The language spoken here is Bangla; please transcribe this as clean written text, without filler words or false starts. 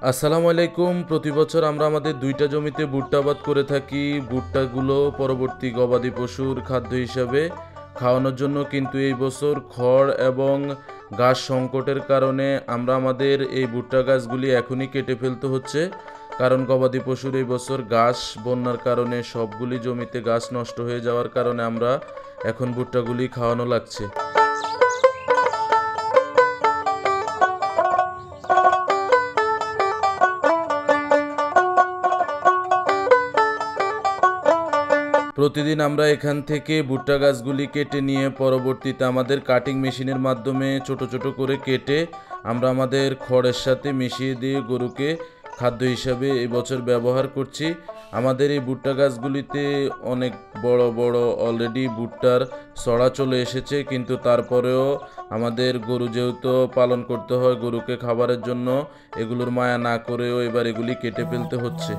আসসালামু আলাইকুম। প্রতি বছর আমরা আমাদের দুইটা জমিতে ভুট্টা আবাদ করে থাকি। ভুট্টাগুলো পরবর্তী গবাদি পশুর খাদ্য হিসাবে খাওয়ানোর জন্য, কিন্তু এই বছর খড় এবং ঘাস সংকটের কারণে আমরা আমাদের এই ভুট্টা গাছগুলি এখনই কেটে ফেলতে হচ্ছে। কারণ গবাদি পশুর এই বছর ঘাস বন্যার কারণে সবগুলি জমিতে ঘাস নষ্ট হয়ে যাওয়ার কারণে আমরা এখন ভুট্টাগুলি খাওয়ানো লাগছে। প্রতিদিন আমরা এখান থেকে ভুট্টা গাছগুলি কেটে নিয়ে পরবর্তীতে আমাদের কাটিং মেশিনের মাধ্যমে ছোট ছোট করে কেটে আমরা আমাদের খড়ের সাথে মিশিয়ে দিয়ে গরুকে খাদ্য হিসাবে এই বছর ব্যবহার করছি। আমাদের এই ভুট্টা গাছগুলিতে অনেক বড় বড় অলরেডি ভুট্টার ছড়া চলে এসেছে, কিন্তু তারপরেও আমাদের গরু যেহেতু পালন করতে হয়, গরুকে খাবারের জন্য এগুলোর মায়া না করেও এবার এগুলি কেটে ফেলতে হচ্ছে।